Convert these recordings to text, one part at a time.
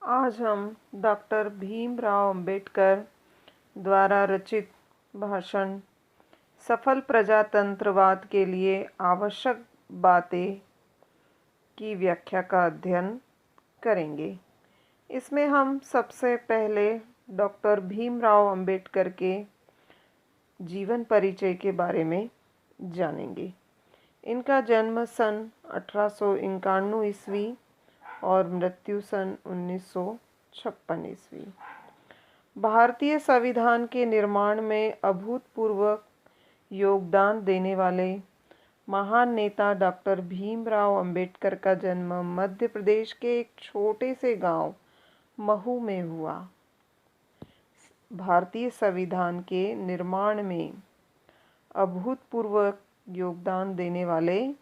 आज हम डॉक्टर भीमराव अंबेडकर द्वारा रचित भाषण सफल प्रजातंत्रवाद के लिए आवश्यक बातें की व्याख्या का अध्ययन करेंगे। इसमें हम सबसे पहले डॉक्टर भीमराव अंबेडकर के जीवन परिचय के बारे में जानेंगे। इनका जन्म सन 1891 ईस्वी और मृत्यु सन 1956 ईस्वी। भारतीय संविधान के निर्माण में अभूतपूर्व योगदान देने वाले महान नेता डॉक्टर भीमराव अंबेडकर का जन्म मध्य प्रदेश के एक छोटे से गांव महू में हुआ। भारतीय संविधान के निर्माण में अभूतपूर्व योगदान देने वाले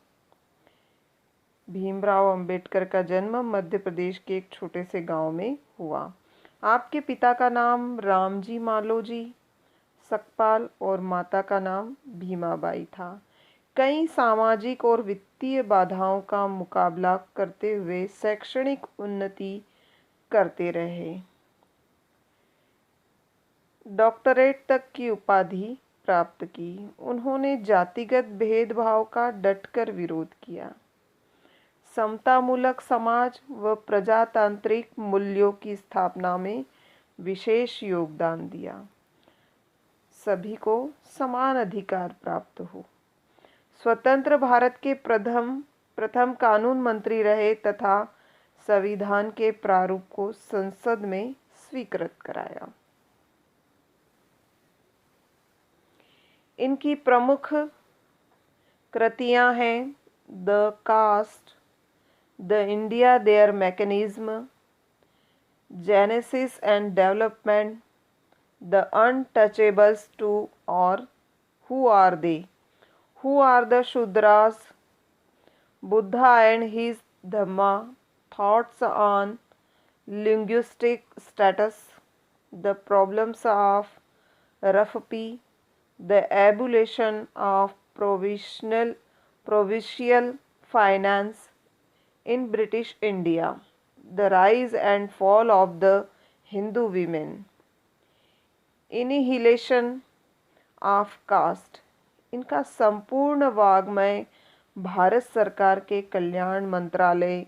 भीमराव अंबेडकर का जन्म मध्य प्रदेश के एक छोटे से गांव में हुआ। आपके पिता का नाम रामजी मालोजी सकपाल और माता का नाम भीमाबाई था। कई सामाजिक और वित्तीय बाधाओं का मुकाबला करते हुए शैक्षणिक उन्नति करते रहे। डॉक्टरेट तक की उपाधि प्राप्त की। उन्होंने जातिगत भेदभाव का डटकर विरोध किया। समतामूलक समाज व प्रजातांत्रिक मूल्यों की स्थापना में विशेष योगदान दिया। सभी को समान अधिकार प्राप्त हो। स्वतंत्र भारत के प्रथम कानून मंत्री रहे तथा संविधान के प्रारूप को संसद में स्वीकृत कराया। इनकी प्रमुख कृतियां हैं the caste, the India their mechanism, genesis and development, the untouchables to और who are they, who are the Shudras, Buddha and his Dhamma, thoughts on linguistic status, the problems of रफपी, the abolition of provincial finance in British India, the rise and fall of the Hindu women, annihilation of caste। इनका संपूर्ण वाङ्मय भारत सरकार के कल्याण मंत्रालय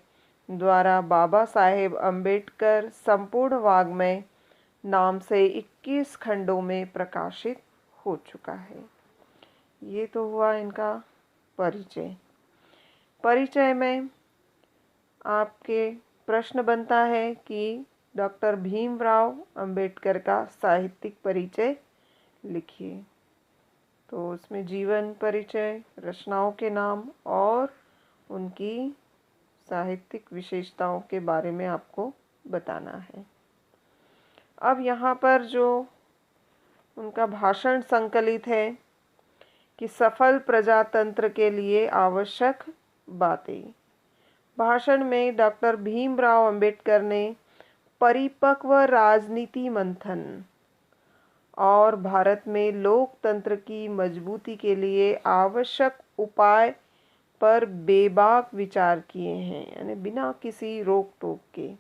द्वारा बाबा साहेब अम्बेडकर संपूर्ण वाङ्मय नाम से 21 खंडों में प्रकाशित हो चुका है। ये तो हुआ इनका परिचय। परिचय में आपके प्रश्न बनता है कि डॉक्टर भीमराव अंबेडकर का साहित्यिक परिचय लिखिए। तो उसमें जीवन परिचय, रचनाओं के नाम और उनकी साहित्यिक विशेषताओं के बारे में आपको बताना है। अब यहाँ पर जो उनका भाषण संकलित है कि सफल प्रजातंत्र के लिए आवश्यक बातें। भाषण में डॉक्टर भीमराव अंबेडकर ने परिपक्व राजनीति मंथन और भारत में लोकतंत्र की मजबूती के लिए आवश्यक उपाय पर बेबाक विचार किए हैं, यानी बिना किसी रोक टोक के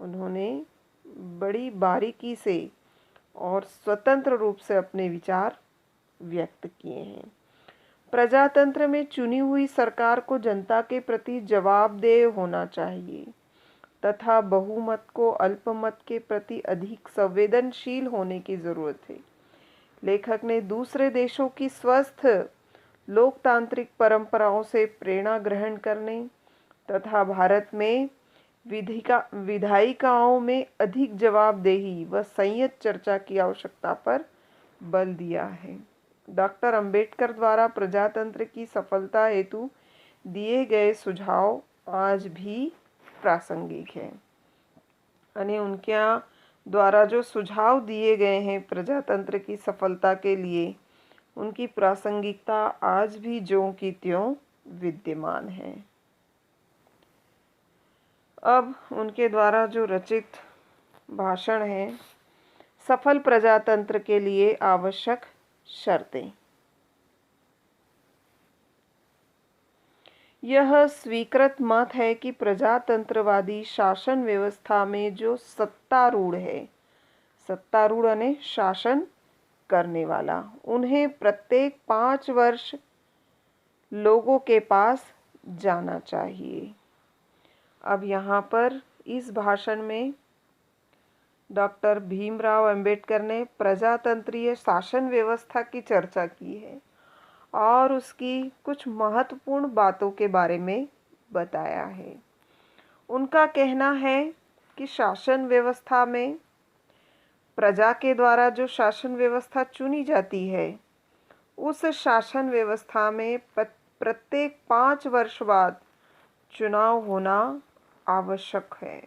उन्होंने बड़ी बारीकी से और स्वतंत्र रूप से अपने विचार व्यक्त किए हैं। प्रजातंत्र में चुनी हुई सरकार को जनता के प्रति जवाबदेह होना चाहिए तथा बहुमत को अल्पमत के प्रति अधिक संवेदनशील होने की जरूरत है। लेखक ने दूसरे देशों की स्वस्थ लोकतांत्रिक परंपराओं से प्रेरणा ग्रहण करने तथा भारत में विधायिकाओं में अधिक जवाबदेही व संयत चर्चा की आवश्यकता पर बल दिया है। डॉक्टर अंबेडकर द्वारा प्रजातंत्र की सफलता हेतु दिए गए सुझाव आज भी प्रासंगिक हैं। यानी उनके द्वारा जो सुझाव दिए गए हैं प्रजातंत्र की सफलता के लिए, उनकी प्रासंगिकता आज भी ज्यों की त्यों विद्यमान है। अब उनके द्वारा जो रचित भाषण है सफल प्रजातंत्र के लिए आवश्यक शर्तें। यह स्वीकृत मत है कि प्रजातंत्रवादी शासन व्यवस्था में जो सत्तारूढ़ है, सत्तारूढ़ यानी शासन करने वाला, उन्हें प्रत्येक 5 वर्ष लोगों के पास जाना चाहिए। अब यहाँ पर इस भाषण में डॉक्टर भीमराव अंबेडकर ने प्रजातंत्रीय शासन व्यवस्था की चर्चा की है और उसकी कुछ महत्वपूर्ण बातों के बारे में बताया है। उनका कहना है कि शासन व्यवस्था में प्रजा के द्वारा जो शासन व्यवस्था चुनी जाती है, उस शासन व्यवस्था में प्रत्येक 5 वर्ष बाद चुनाव होना आवश्यक है।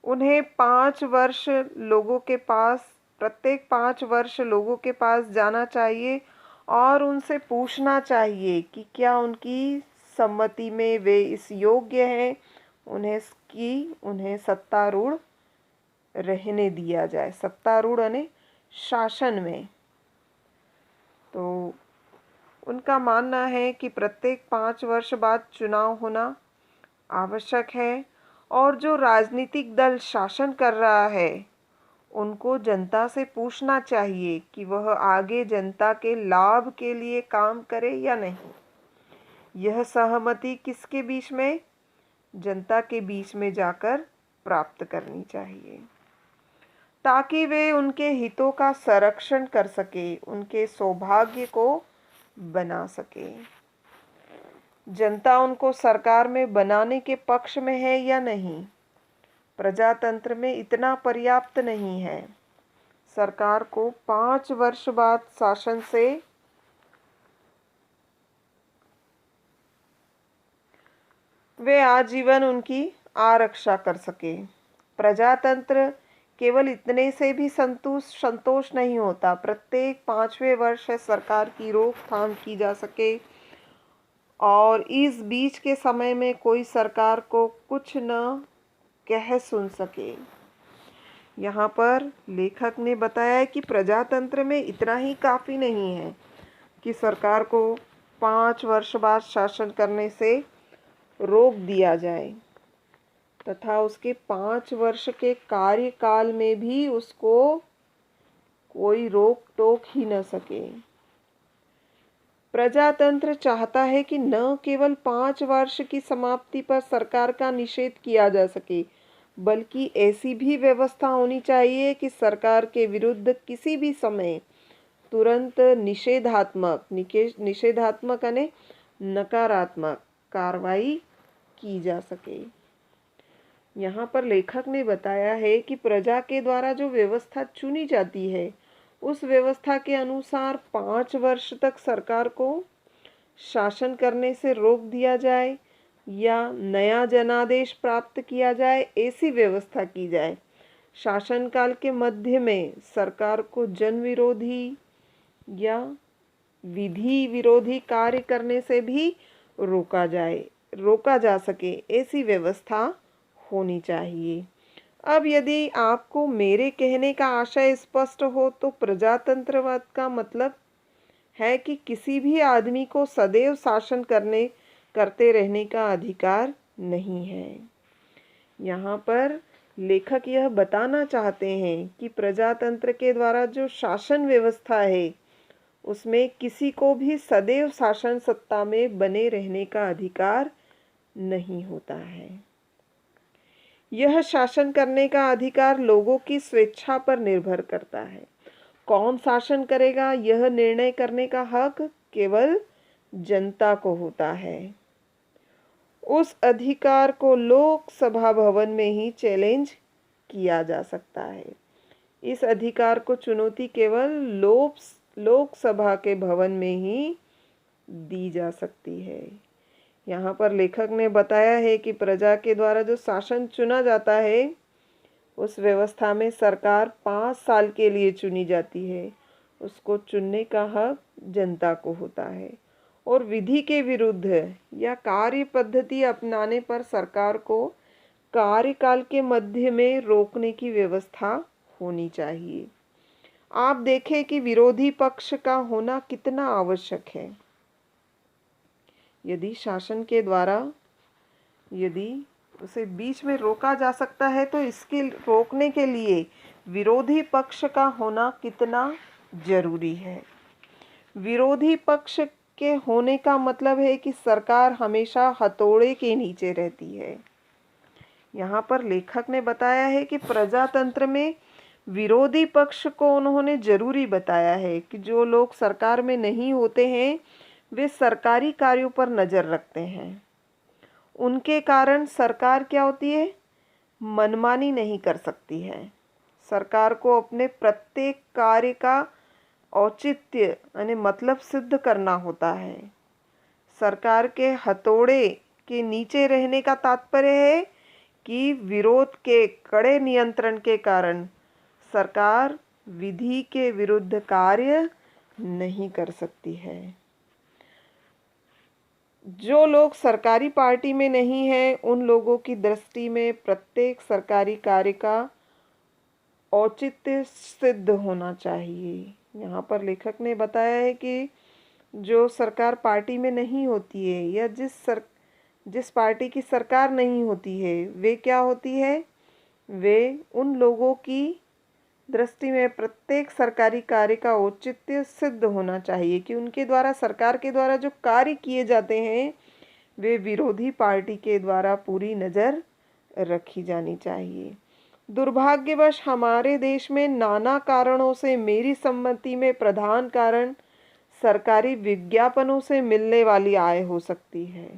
उन्हें 5 वर्ष लोगों के पास, प्रत्येक 5 वर्ष लोगों के पास जाना चाहिए और उनसे पूछना चाहिए कि क्या उनकी सम्मति में वे इस योग्य हैं उन्हें सत्तारूढ़ रहने दिया जाए, सत्तारूढ़ यानी शासन में। तो उनका मानना है कि प्रत्येक 5 वर्ष बाद चुनाव होना आवश्यक है और जो राजनीतिक दल शासन कर रहा है उनको जनता से पूछना चाहिए कि वह आगे जनता के लाभ के लिए काम करे या नहीं। यह सहमति किसके बीच में? जनता के बीच में जाकर प्राप्त करनी चाहिए ताकि वे उनके हितों का संरक्षण कर सके, उनके सौभाग्य को बना सके। जनता उनको सरकार में बनाने के पक्ष में है या नहीं, प्रजातंत्र में इतना पर्याप्त नहीं है। सरकार को 5 वर्ष बाद शासन से वे आजीवन उनकी आरक्षा कर सके। प्रजातंत्र केवल इतने से भी संतोष नहीं होता, प्रत्येक 5वें वर्ष सरकार की रोकथाम की जा सके और इस बीच के समय में कोई सरकार को कुछ न कह सुन सके। यहाँ पर लेखक ने बताया कि प्रजातंत्र में इतना ही काफ़ी नहीं है कि सरकार को 5 वर्ष बाद शासन करने से रोक दिया जाए तथा उसके 5 वर्ष के कार्यकाल में भी उसको कोई रोक टोक ही न सके। प्रजातंत्र चाहता है कि न केवल 5 वर्ष की समाप्ति पर सरकार का निषेध किया जा सके, बल्कि ऐसी भी व्यवस्था होनी चाहिए कि सरकार के विरुद्ध किसी भी समय तुरंत निषेधात्मक यानी नकारात्मक कार्रवाई की जा सके। यहाँ पर लेखक ने बताया है कि प्रजा के द्वारा जो व्यवस्था चुनी जाती है, उस व्यवस्था के अनुसार 5 वर्ष तक सरकार को शासन करने से रोक दिया जाए या नया जनादेश प्राप्त किया जाए, ऐसी व्यवस्था की जाए। शासनकाल के मध्य में सरकार को जन विरोधी या विधि विरोधी कार्य करने से भी रोका जा सके, ऐसी व्यवस्था होनी चाहिए। अब यदि आपको मेरे कहने का आशय स्पष्ट हो तो प्रजातंत्रवाद का मतलब है कि किसी भी आदमी को सदैव शासन करते रहने का अधिकार नहीं है। यहाँ पर लेखक यह बताना चाहते हैं कि प्रजातंत्र के द्वारा जो शासन व्यवस्था है, उसमें किसी को भी सदैव शासन सत्ता में बने रहने का अधिकार नहीं होता है। यह शासन करने का अधिकार लोगों की स्वेच्छा पर निर्भर करता है। कौन शासन करेगा, यह निर्णय करने का हक केवल जनता को होता है। उस अधिकार को लोकसभा भवन में ही चैलेंज किया जा सकता है। इस अधिकार को चुनौती केवल लोकसभा के भवन में ही दी जा सकती है। यहाँ पर लेखक ने बताया है कि प्रजा के द्वारा जो शासन चुना जाता है, उस व्यवस्था में सरकार 5 साल के लिए चुनी जाती है। उसको चुनने का हक जनता को होता है और विधि के विरुद्ध या कार्य पद्धति अपनाने पर सरकार को कार्यकाल के मध्य में रोकने की व्यवस्था होनी चाहिए। आप देखें कि विरोधी पक्ष का होना कितना आवश्यक है। यदि शासन के द्वारा यदि उसे बीच में रोका जा सकता है तो इसके रोकने के लिए विरोधी पक्ष का होना कितना जरूरी है। विरोधी पक्ष के होने का मतलब है कि सरकार हमेशा हथौड़े के नीचे रहती है। यहाँ पर लेखक ने बताया है कि प्रजातंत्र में विरोधी पक्ष को उन्होंने जरूरी बताया है कि जो लोग सरकार में नहीं होते हैं वे सरकारी कार्यों पर नज़र रखते हैं। उनके कारण सरकार क्या होती है, मनमानी नहीं कर सकती है। सरकार को अपने प्रत्येक कार्य का औचित्य यानी मतलब सिद्ध करना होता है। सरकार के हथौड़े के नीचे रहने का तात्पर्य है कि विरोध के कड़े नियंत्रण के कारण सरकार विधि के विरुद्ध कार्य नहीं कर सकती है। जो लोग सरकारी पार्टी में नहीं हैं उन लोगों की दृष्टि में प्रत्येक सरकारी कार्य का औचित्य सिद्ध होना चाहिए। यहाँ पर लेखक ने बताया है कि जो सरकार पार्टी में नहीं होती है या जिस पार्टी की सरकार नहीं होती है वे क्या होती है, वे उन लोगों की दृष्टि में प्रत्येक सरकारी कार्य का औचित्य सिद्ध होना चाहिए कि उनके द्वारा सरकार के द्वारा जो कार्य किए जाते हैं वे विरोधी पार्टी के द्वारा पूरी नज़र रखी जानी चाहिए। दुर्भाग्यवश हमारे देश में नाना कारणों से मेरी सम्मति में प्रधान कारण सरकारी विज्ञापनों से मिलने वाली आय हो सकती है।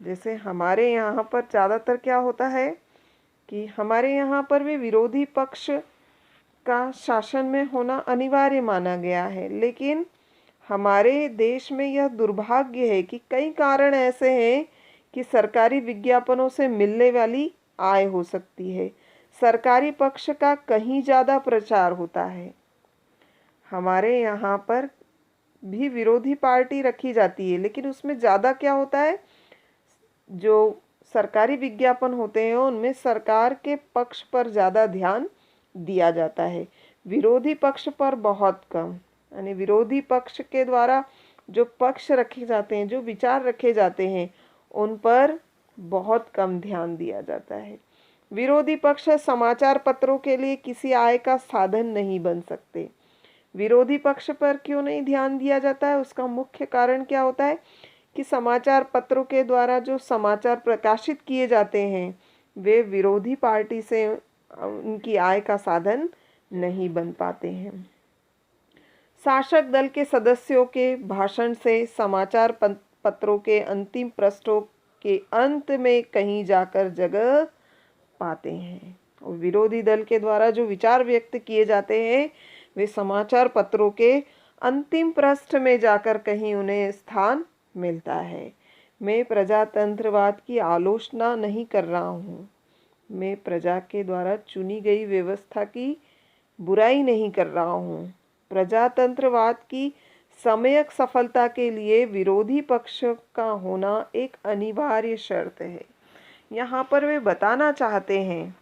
जैसे हमारे यहाँ पर ज़्यादातर क्या होता है कि हमारे यहाँ पर भी विरोधी पक्ष का शासन में होना अनिवार्य माना गया है, लेकिन हमारे देश में यह दुर्भाग्य है कि कई कारण ऐसे हैं कि सरकारी विज्ञापनों से मिलने वाली आय हो सकती है। सरकारी पक्ष का कहीं ज़्यादा प्रचार होता है। हमारे यहाँ पर भी विरोधी पार्टी रखी जाती है, लेकिन उसमें ज़्यादा क्या होता है, जो सरकारी विज्ञापन होते हैं उनमें सरकार के पक्ष पर ज़्यादा ध्यान दिया जाता है, विरोधी पक्ष पर बहुत कम। यानी विरोधी पक्ष के द्वारा जो पक्ष रखे जाते हैं, जो विचार रखे जाते हैं, उन पर बहुत कम ध्यान दिया जाता है। विरोधी पक्ष समाचार पत्रों के लिए किसी आय का साधन नहीं बन सकते। विरोधी पक्ष पर क्यों नहीं ध्यान दिया जाता है, उसका मुख्य कारण क्या होता है कि समाचार पत्रों के द्वारा जो समाचार प्रकाशित किए जाते हैं वे विरोधी पार्टी से उनकी आय का साधन नहीं बन पाते हैं। शासक दल के सदस्यों के भाषण से समाचार पत्रों के अंतिम पृष्ठों के अंत में कहीं जाकर जगह पाते हैं और विरोधी दल के द्वारा जो विचार व्यक्त किए जाते हैं वे समाचार पत्रों के अंतिम पृष्ठ में जाकर कहीं उन्हें स्थान मिलता है। मैं प्रजातंत्रवाद की आलोचना नहीं कर रहा हूँ, मैं प्रजा के द्वारा चुनी गई व्यवस्था की बुराई नहीं कर रहा हूँ। प्रजातंत्रवाद की सम्यक सफलता के लिए विरोधी पक्ष का होना एक अनिवार्य शर्त है। यहाँ पर वे बताना चाहते हैं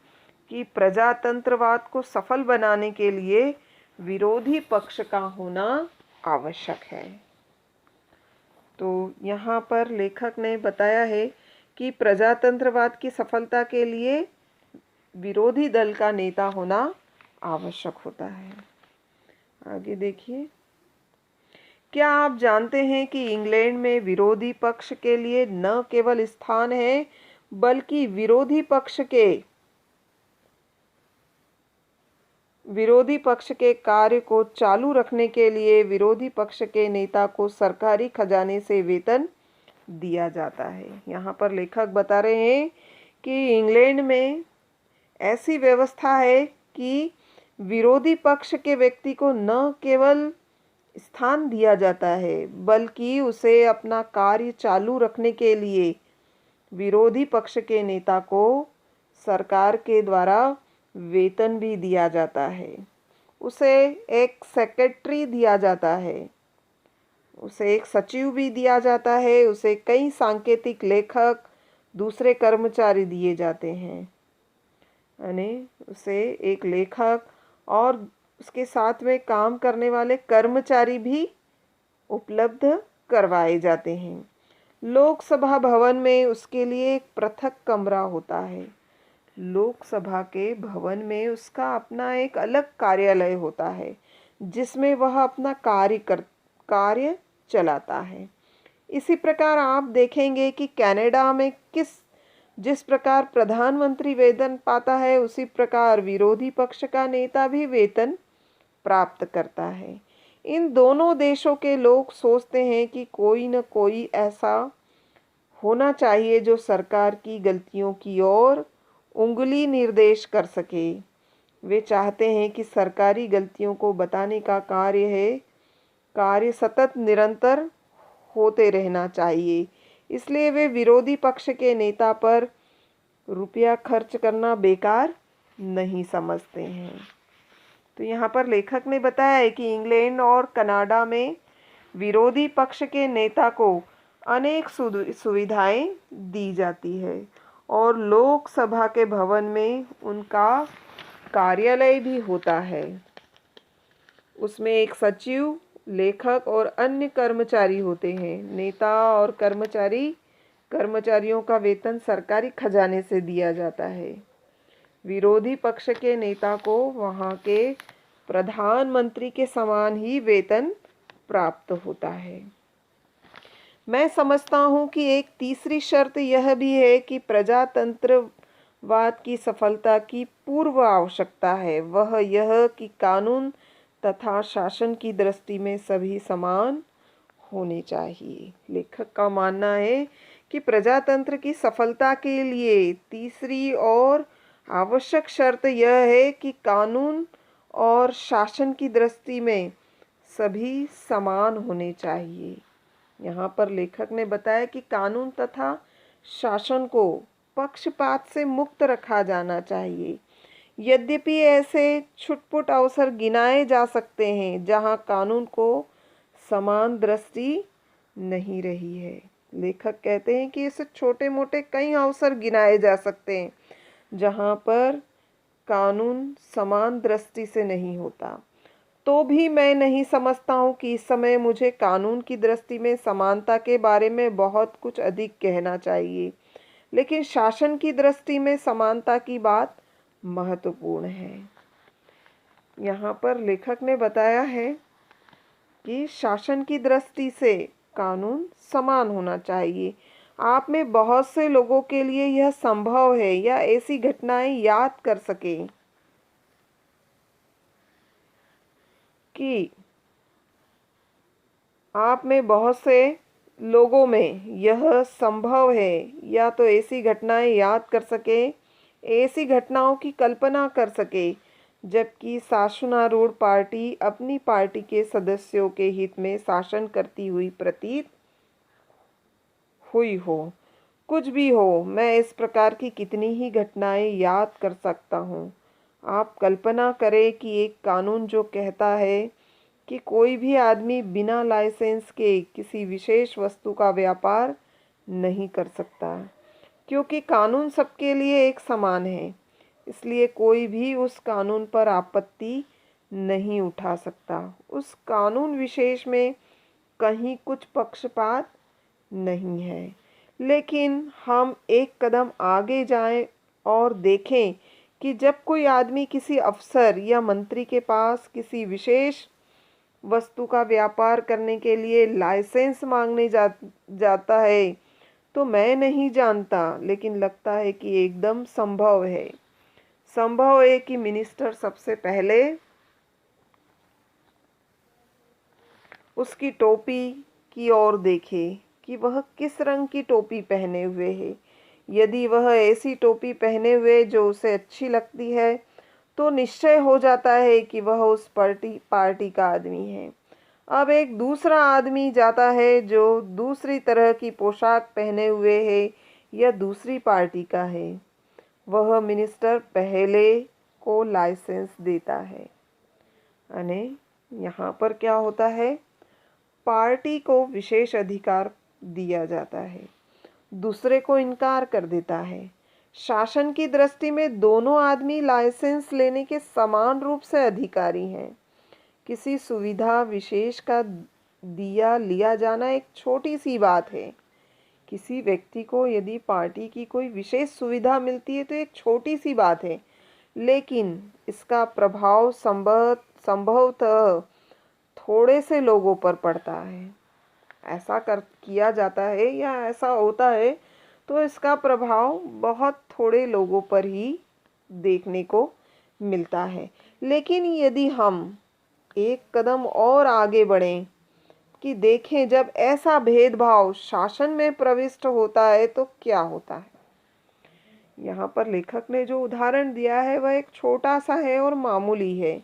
कि प्रजातंत्रवाद को सफल बनाने के लिए विरोधी पक्ष का होना आवश्यक है। तो यहाँ पर लेखक ने बताया है कि प्रजातंत्रवाद की सफलता के लिए विरोधी दल का नेता होना आवश्यक होता है। आगे देखिए, क्या आप जानते हैं कि इंग्लैंड में विरोधी पक्ष के लिए न केवल स्थान है बल्कि विरोधी पक्ष के कार्य को चालू रखने के लिए विरोधी पक्ष के नेता को सरकारी खजाने से वेतन दिया जाता है। यहाँ पर लेखक बता रहे हैं कि इंग्लैंड में ऐसी व्यवस्था है कि विरोधी पक्ष के व्यक्ति को न केवल स्थान दिया जाता है बल्कि उसे अपना कार्य चालू रखने के लिए विरोधी पक्ष के नेता को सरकार के द्वारा वेतन भी दिया जाता है। उसे एक सेक्रेटरी दिया जाता है, उसे एक सचिव भी दिया जाता है, उसे कई सांकेतिक लेखक दूसरे कर्मचारी दिए जाते हैं। यानी उसे एक लेखक और उसके साथ में काम करने वाले कर्मचारी भी उपलब्ध करवाए जाते हैं। लोकसभा भवन में उसके लिए एक पृथक कमरा होता है। लोकसभा के भवन में उसका अपना एक अलग कार्यालय होता है जिसमें वह अपना कार्य चलाता है। इसी प्रकार आप देखेंगे कि कनाडा में जिस प्रकार प्रधानमंत्री वेतन पाता है, उसी प्रकार विरोधी पक्ष का नेता भी वेतन प्राप्त करता है। इन दोनों देशों के लोग सोचते हैं कि कोई न कोई ऐसा होना चाहिए जो सरकार की गलतियों की ओर उंगली निर्देश कर सके। वे चाहते हैं कि सरकारी गलतियों को बताने का कार्य सतत निरंतर होते रहना चाहिए। इसलिए वे विरोधी पक्ष के नेता पर रुपया खर्च करना बेकार नहीं समझते हैं। तो यहाँ पर लेखक ने बताया है कि इंग्लैंड और कनाडा में विरोधी पक्ष के नेता को अनेक सुविधाएं दी जाती है और लोकसभा के भवन में उनका कार्यालय भी होता है। उसमें एक सचिव, लेखक और अन्य कर्मचारी होते हैं। नेता और कर्मचारियों का वेतन सरकारी खजाने से दिया जाता है। विरोधी पक्ष के नेता को वहाँ के प्रधानमंत्री के समान ही वेतन प्राप्त होता है। मैं समझता हूँ कि एक तीसरी शर्त यह भी है कि प्रजातंत्रवाद की सफलता की पूर्व आवश्यकता है, वह यह कि कानून तथा शासन की दृष्टि में सभी समान होने चाहिए। लेखक का मानना है कि प्रजातंत्र की सफलता के लिए तीसरी और आवश्यक शर्त यह है कि कानून और शासन की दृष्टि में सभी समान होने चाहिए। यहाँ पर लेखक ने बताया कि कानून तथा शासन को पक्षपात से मुक्त रखा जाना चाहिए। यद्यपि ऐसे छुटपुट अवसर गिनाए जा सकते हैं जहाँ कानून को समान दृष्टि नहीं रही है। लेखक कहते हैं कि ऐसे छोटे मोटे कई अवसर गिनाए जा सकते हैं जहाँ पर कानून समान दृष्टि से नहीं होता। तो भी मैं नहीं समझता हूँ कि इस समय मुझे कानून की दृष्टि में समानता के बारे में बहुत कुछ अधिक कहना चाहिए, लेकिन शासन की दृष्टि में समानता की बात महत्वपूर्ण है। यहाँ पर लेखक ने बताया है कि शासन की दृष्टि से कानून समान होना चाहिए। आप में बहुत से लोगों के लिए यह संभव है या ऐसी घटनाएं याद कर सकें कि आप में बहुत से लोगों में यह संभव है या तो ऐसी घटनाएं याद कर सके, ऐसी घटनाओं की कल्पना कर सके जबकि शासनारूढ़ पार्टी अपनी पार्टी के सदस्यों के हित में शासन करती हुई प्रतीत हुई हो। कुछ भी हो, मैं इस प्रकार की कितनी ही घटनाएं याद कर सकता हूँ। आप कल्पना करें कि एक कानून जो कहता है कि कोई भी आदमी बिना लाइसेंस के किसी विशेष वस्तु का व्यापार नहीं कर सकता, क्योंकि कानून सबके लिए एक समान है, इसलिए कोई भी उस कानून पर आपत्ति नहीं उठा सकता। उस कानून विशेष में कहीं कुछ पक्षपात नहीं है। लेकिन हम एक कदम आगे जाएं और देखें कि जब कोई आदमी किसी अफसर या मंत्री के पास किसी विशेष वस्तु का व्यापार करने के लिए लाइसेंस मांगने जाता है, तो मैं नहीं जानता, लेकिन लगता है कि एकदम संभव है कि मिनिस्टर सबसे पहले उसकी टोपी की ओर देखे कि वह किस रंग की टोपी पहने हुए है। यदि वह ऐसी टोपी पहने हुए जो उसे अच्छी लगती है, तो निश्चय हो जाता है कि वह उस पार्टी का आदमी है। अब एक दूसरा आदमी जाता है जो दूसरी तरह की पोशाक पहने हुए है या दूसरी पार्टी का है, वह मिनिस्टर पहले को लाइसेंस देता है। यानी यहाँ पर क्या होता है, पार्टी को विशेष अधिकार दिया जाता है, दूसरे को इनकार कर देता है। शासन की दृष्टि में दोनों आदमी लाइसेंस लेने के समान रूप से अधिकारी हैं। किसी सुविधा विशेष का लिया जाना एक छोटी सी बात है। किसी व्यक्ति को यदि पार्टी की कोई विशेष सुविधा मिलती है तो एक छोटी सी बात है, लेकिन इसका प्रभाव संभवतः थोड़े से लोगों पर पड़ता है। ऐसा कर किया जाता है या ऐसा होता है तो इसका प्रभाव बहुत थोड़े लोगों पर ही देखने को मिलता है। लेकिन यदि हम एक कदम और आगे बढ़ें कि देखें जब ऐसा भेदभाव शासन में प्रविष्ट होता है तो क्या होता है। यहाँ पर लेखक ने जो उदाहरण दिया है वह एक छोटा सा है और मामूली है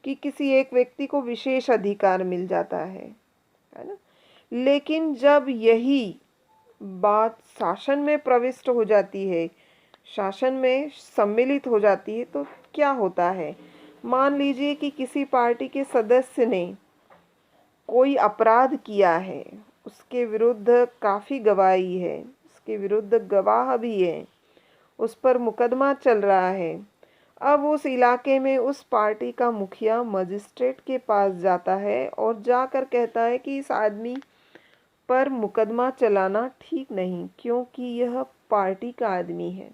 कि किसी एक व्यक्ति को विशेष अधिकार मिल जाता है ना। लेकिन जब यही बात शासन में प्रविष्ट हो जाती है, शासन में सम्मिलित हो जाती है तो क्या होता है। मान लीजिए कि किसी पार्टी के सदस्य ने कोई अपराध किया है, उसके विरुद्ध काफ़ी गवाही है, उसके विरुद्ध गवाह भी है, उस पर मुकदमा चल रहा है। अब उस इलाके में उस पार्टी का मुखिया मजिस्ट्रेट के पास जाता है और जाकर कहता है कि इस आदमी पर मुकदमा चलाना ठीक नहीं क्योंकि यह पार्टी का आदमी है।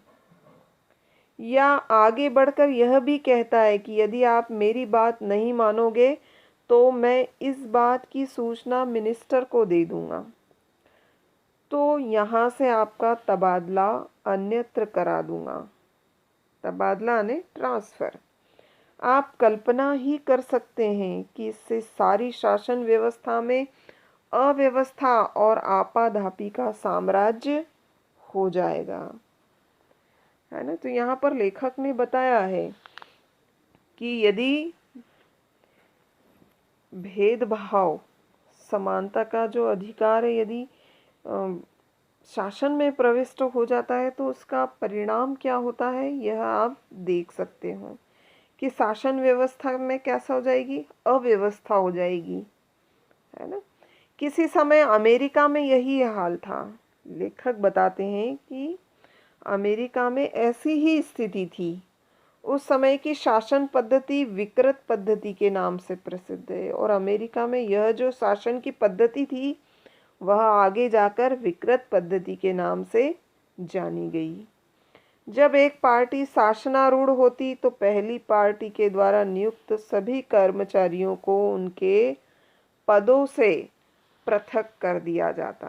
या आगे बढ़कर यह भी कहता है कि यदि आप मेरी बात नहीं मानोगे तो मैं इस बात की सूचना मिनिस्टर को दे दूंगा, तो यहाँ से आपका तबादला अन्यत्र करा दूंगा। तबादला ने ट्रांसफ़र। आप कल्पना ही कर सकते हैं कि इससे सारी शासन व्यवस्था में अव्यवस्था और आपाधापी का साम्राज्य हो जाएगा, है ना। तो यहाँ पर लेखक ने बताया है कि यदि भेदभाव समानता का जो अधिकार है यदि शासन में प्रविष्ट हो जाता है तो उसका परिणाम क्या होता है, यह आप देख सकते हो कि शासन व्यवस्था में कैसा हो जाएगी, अव्यवस्था हो जाएगी, है ना। किसी समय अमेरिका में यही हाल था। लेखक बताते हैं कि अमेरिका में ऐसी ही स्थिति थी। उस समय की शासन पद्धति विकृत पद्धति के नाम से प्रसिद्ध है और अमेरिका में यह जो शासन की पद्धति थी वह आगे जाकर विकृत पद्धति के नाम से जानी गई। जब एक पार्टी शासनारूढ़ होती तो पहली पार्टी के द्वारा नियुक्त सभी कर्मचारियों को उनके पदों से पृथक कर दिया जाता।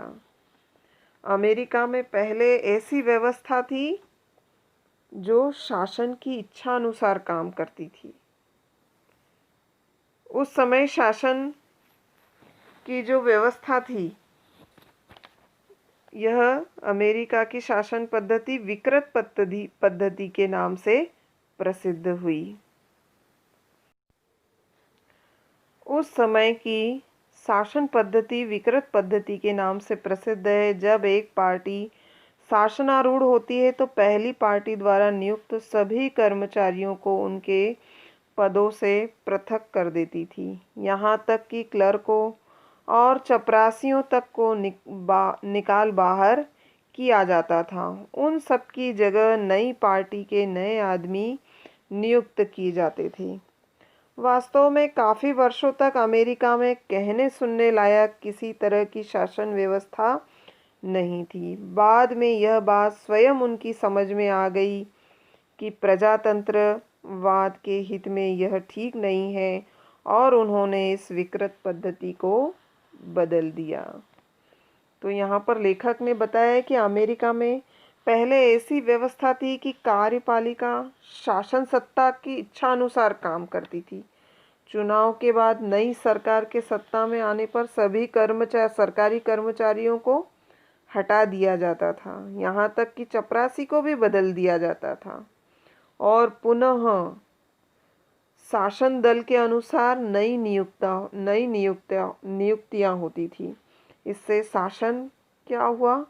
अमेरिका में पहले ऐसी व्यवस्था थी जो शासन की इच्छा अनुसार काम करती थी। उस समय शासन की जो व्यवस्था थी यह अमेरिका की शासन पद्धति विकृत पद्धति के नाम से प्रसिद्ध हुई। उस समय की शासन पद्धति विकृत पद्धति के नाम से प्रसिद्ध है। जब एक पार्टी शासनारूढ़ होती है तो पहली पार्टी द्वारा नियुक्त सभी कर्मचारियों को उनके पदों से पृथक कर देती थी। यहाँ तक कि क्लर्कों और चपरासियों तक को निकाल बाहर किया जाता था। उन सब की जगह नई पार्टी के नए आदमी नियुक्त किए जाते थे। वास्तव में काफ़ी वर्षों तक अमेरिका में कहने सुनने लायक किसी तरह की शासन व्यवस्था नहीं थी। बाद में यह बात स्वयं उनकी समझ में आ गई कि प्रजातंत्रवाद के हित में यह ठीक नहीं है और उन्होंने इस विकृत पद्धति को बदल दिया। तो यहाँ पर लेखक ने बताया कि अमेरिका में पहले ऐसी व्यवस्था थी कि कार्यपालिका शासन सत्ता की इच्छा अनुसार काम करती थी। चुनाव के बाद नई सरकार के सत्ता में आने पर सभी सरकारी कर्मचारियों को हटा दिया जाता था। यहाँ तक कि चपरासी को भी बदल दिया जाता था और पुनः शासन दल के अनुसार नई नियुक्तियाँ होती थी। इससे शासन क्या हुआ,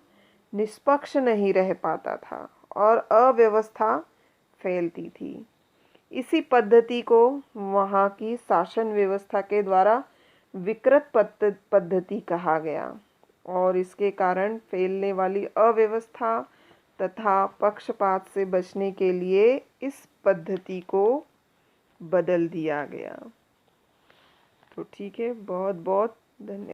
निष्पक्ष नहीं रह पाता था और अव्यवस्था फैलती थी। इसी पद्धति को वहाँ की शासन व्यवस्था के द्वारा विकृत पद्धति कहा गया और इसके कारण फैलने वाली अव्यवस्था तथा पक्षपात से बचने के लिए इस पद्धति को बदल दिया गया। तो ठीक है, बहुत बहुत धन्यवाद।